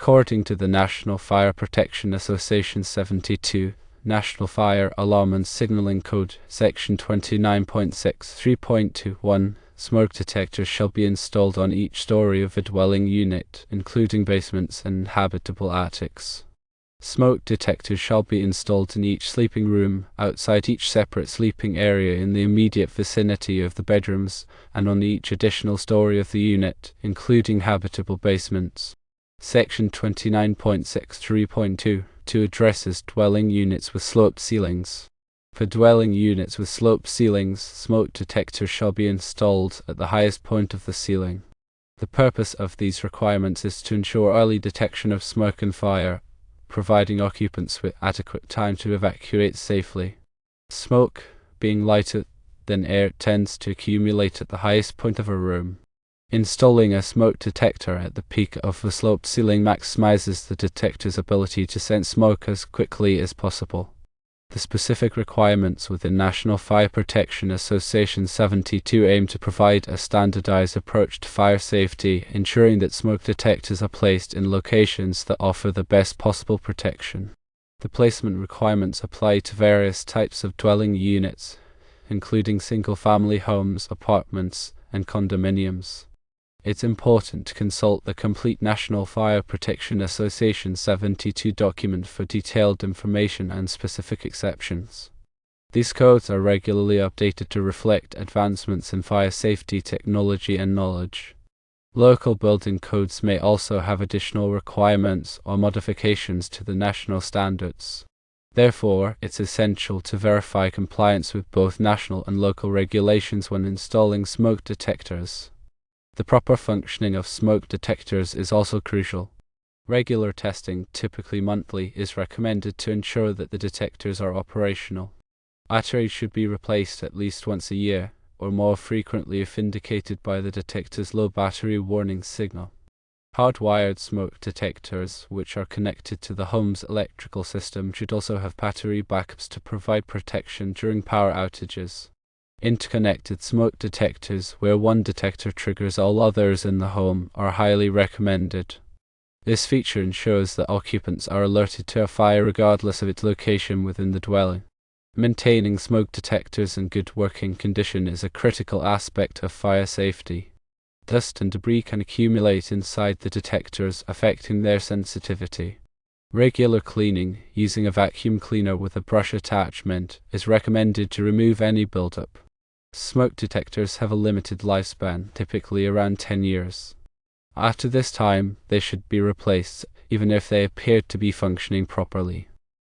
According to the National Fire Protection Association 72, National Fire Alarm and Signaling Code, Section 29.6.3.21, smoke detectors shall be installed on each story of a dwelling unit, including basements and habitable attics. Smoke detectors shall be installed in each sleeping room, outside each separate sleeping area in the immediate vicinity of the bedrooms, and on each additional story of the unit, including habitable basements. Section 29.63.2 addresses dwelling units with sloped ceilings. For dwelling units with sloped ceilings, smoke detectors shall be installed at the highest point of the ceiling. The purpose of these requirements is to ensure early detection of smoke and fire, providing occupants with adequate time to evacuate safely. Smoke, being lighter than air, tends to accumulate at the highest point of a room. Installing a smoke detector at the peak of the sloped ceiling maximizes the detector's ability to sense smoke as quickly as possible. The specific requirements within National Fire Protection Association 72 aim to provide a standardized approach to fire safety, ensuring that smoke detectors are placed in locations that offer the best possible protection. The placement requirements apply to various types of dwelling units, including single-family homes, apartments, and condominiums. It's important to consult the complete National Fire Protection Association 72 document for detailed information and specific exceptions. These codes are regularly updated to reflect advancements in fire safety technology and knowledge. Local building codes may also have additional requirements or modifications to the national standards. Therefore, it's essential to verify compliance with both national and local regulations when installing smoke detectors. The proper functioning of smoke detectors is also crucial. Regular testing, typically monthly, is recommended to ensure that the detectors are operational. Batteries should be replaced at least once a year, or more frequently if indicated by the detector's low battery warning signal. Hardwired smoke detectors, which are connected to the home's electrical system, should also have battery backups to provide protection during power outages. Interconnected smoke detectors, where one detector triggers all others in the home, are highly recommended. This feature ensures that occupants are alerted to a fire regardless of its location within the dwelling. Maintaining smoke detectors in good working condition is a critical aspect of fire safety. Dust and debris can accumulate inside the detectors, affecting their sensitivity. Regular cleaning, using a vacuum cleaner with a brush attachment, is recommended to remove any buildup. Smoke detectors have a limited lifespan, typically around 10 years. After this time, they should be replaced, even if they appear to be functioning properly.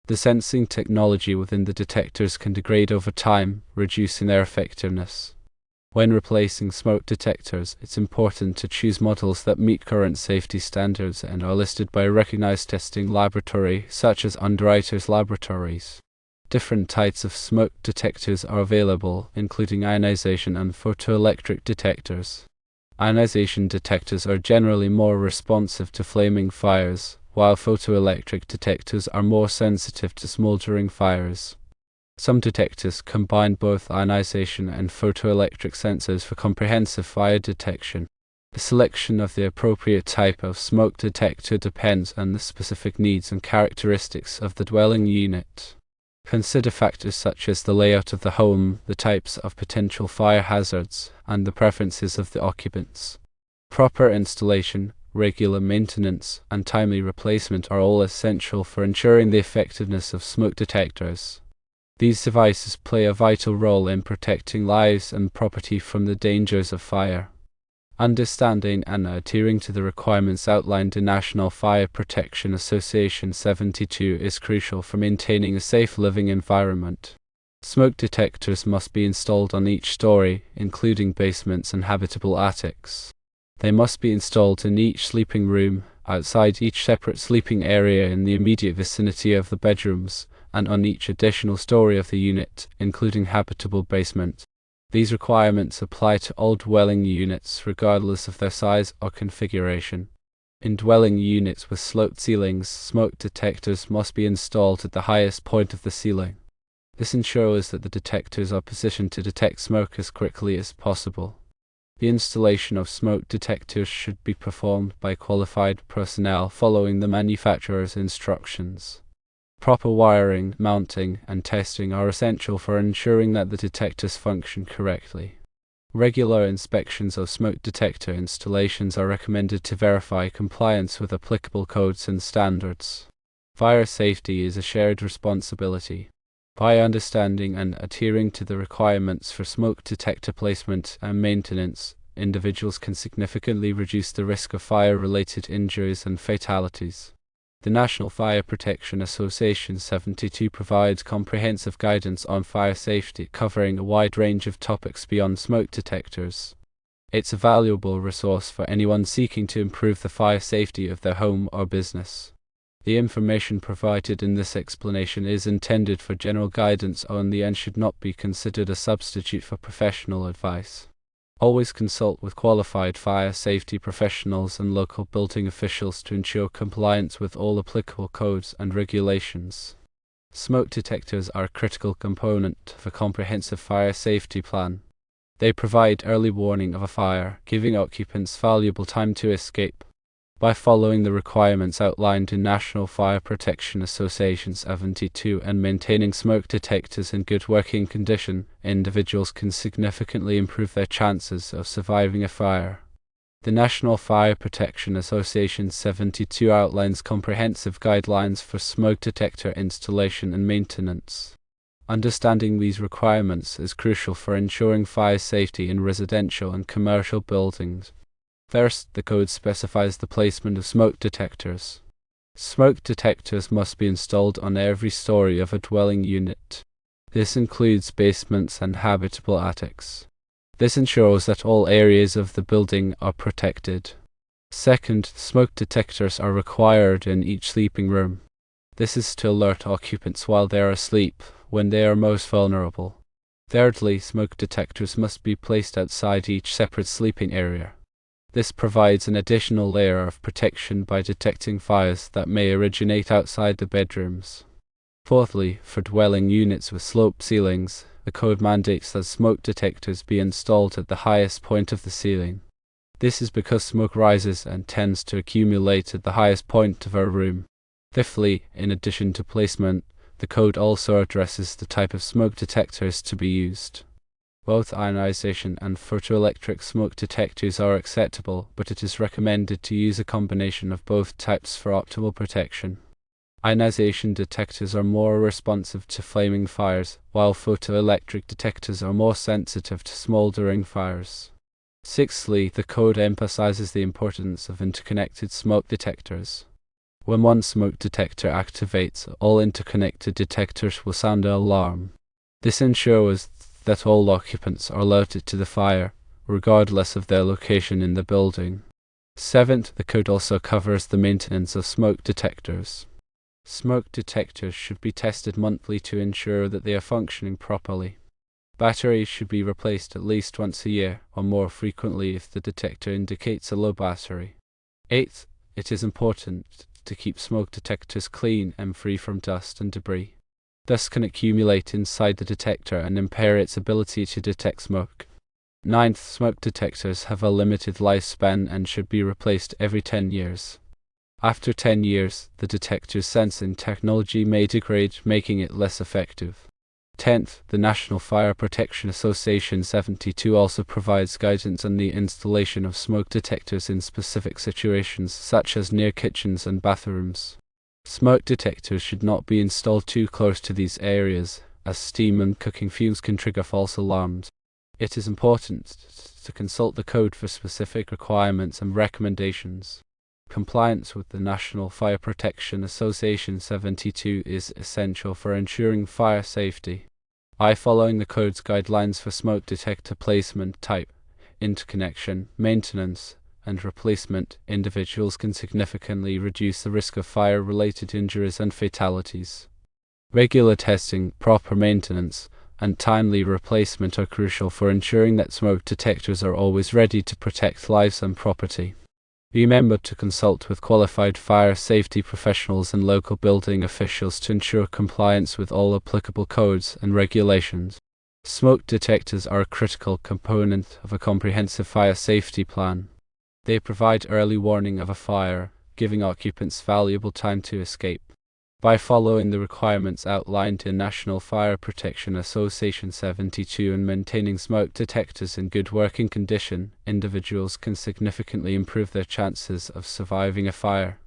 The sensing technology within the detectors can degrade over time, reducing their effectiveness. When replacing smoke detectors, it's important to choose models that meet current safety standards and are listed by a recognized testing laboratory, such as Underwriters Laboratories. Different types of smoke detectors are available, including ionization and photoelectric detectors. Ionization detectors are generally more responsive to flaming fires, while photoelectric detectors are more sensitive to smoldering fires. Some detectors combine both ionization and photoelectric sensors for comprehensive fire detection. The selection of the appropriate type of smoke detector depends on the specific needs and characteristics of the dwelling unit. Consider factors such as the layout of the home, the types of potential fire hazards, and the preferences of the occupants. Proper installation, regular maintenance, and timely replacement are all essential for ensuring the effectiveness of smoke detectors. These devices play a vital role in protecting lives and property from the dangers of fire. Understanding and adhering to the requirements outlined in National Fire Protection Association 72 is crucial for maintaining a safe living environment. Smoke detectors must be installed on each story, including basements and habitable attics. They must be installed in each sleeping room, outside each separate sleeping area in the immediate vicinity of the bedrooms, and on each additional story of the unit, including habitable basement. These requirements apply to all dwelling units, regardless of their size or configuration. In dwelling units with sloped ceilings, smoke detectors must be installed at the highest point of the ceiling. This ensures that the detectors are positioned to detect smoke as quickly as possible. The installation of smoke detectors should be performed by qualified personnel following the manufacturer's instructions. Proper wiring, mounting, and testing are essential for ensuring that the detectors function correctly. Regular inspections of smoke detector installations are recommended to verify compliance with applicable codes and standards. Fire safety is a shared responsibility. By understanding and adhering to the requirements for smoke detector placement and maintenance, individuals can significantly reduce the risk of fire-related injuries and fatalities. The National Fire Protection Association 72 provides comprehensive guidance on fire safety, covering a wide range of topics beyond smoke detectors. It's a valuable resource for anyone seeking to improve the fire safety of their home or business. The information provided in this explanation is intended for general guidance only and should not be considered a substitute for professional advice. Always consult with qualified fire safety professionals and local building officials to ensure compliance with all applicable codes and regulations. Smoke detectors are a critical component of a comprehensive fire safety plan. They provide early warning of a fire, giving occupants valuable time to escape. By following the requirements outlined in National Fire Protection Association 72 and maintaining smoke detectors in good working condition, individuals can significantly improve their chances of surviving a fire. The National Fire Protection Association 72 outlines comprehensive guidelines for smoke detector installation and maintenance. Understanding these requirements is crucial for ensuring fire safety in residential and commercial buildings. First, the code specifies the placement of smoke detectors. Smoke detectors must be installed on every story of a dwelling unit. This includes basements and habitable attics. This ensures that all areas of the building are protected. Second, smoke detectors are required in each sleeping room. This is to alert occupants while they are asleep, when they are most vulnerable. Thirdly, smoke detectors must be placed outside each separate sleeping area. This provides an additional layer of protection by detecting fires that may originate outside the bedrooms. Fourthly, for dwelling units with sloped ceilings, the code mandates that smoke detectors be installed at the highest point of the ceiling. This is because smoke rises and tends to accumulate at the highest point of a room. Fifthly, in addition to placement, the code also addresses the type of smoke detectors to be used. Both ionization and photoelectric smoke detectors are acceptable, but it is recommended to use a combination of both types for optimal protection. Ionization detectors are more responsive to flaming fires, while photoelectric detectors are more sensitive to smoldering fires. Sixthly, the code emphasizes the importance of interconnected smoke detectors. When one smoke detector activates, all interconnected detectors will sound an alarm. This ensures that all occupants are alerted to the fire, regardless of their location in the building. Seventh, the code also covers the maintenance of smoke detectors. Smoke detectors should be tested monthly to ensure that they are functioning properly. Batteries should be replaced at least once a year, or more frequently if the detector indicates a low battery. Eighth, it is important to keep smoke detectors clean and free from dust and debris. Dust can accumulate inside the detector and impair its ability to detect smoke. Ninth, smoke detectors have a limited lifespan and should be replaced every 10 years. After 10 years, the detector's sensing technology may degrade, making it less effective. 10th, the National Fire Protection Association 72 also provides guidance on the installation of smoke detectors in specific situations, such as near kitchens and bathrooms. Smoke detectors should not be installed too close to these areas, as steam and cooking fumes can trigger false alarms. It is important to consult the code for specific requirements and recommendations. Compliance with the National Fire Protection Association 72 is essential for ensuring fire safety. By following the code's guidelines for smoke detector placement, type, interconnection, maintenance, and replacement, individuals can significantly reduce the risk of fire-related injuries and fatalities. Regular testing, proper maintenance, and timely replacement are crucial for ensuring that smoke detectors are always ready to protect lives and property. Remember to consult with qualified fire safety professionals and local building officials to ensure compliance with all applicable codes and regulations. Smoke detectors are a critical component of a comprehensive fire safety plan. They provide early warning of a fire, giving occupants valuable time to escape. By following the requirements outlined in National Fire Protection Association 72 and maintaining smoke detectors in good working condition, individuals can significantly improve their chances of surviving a fire.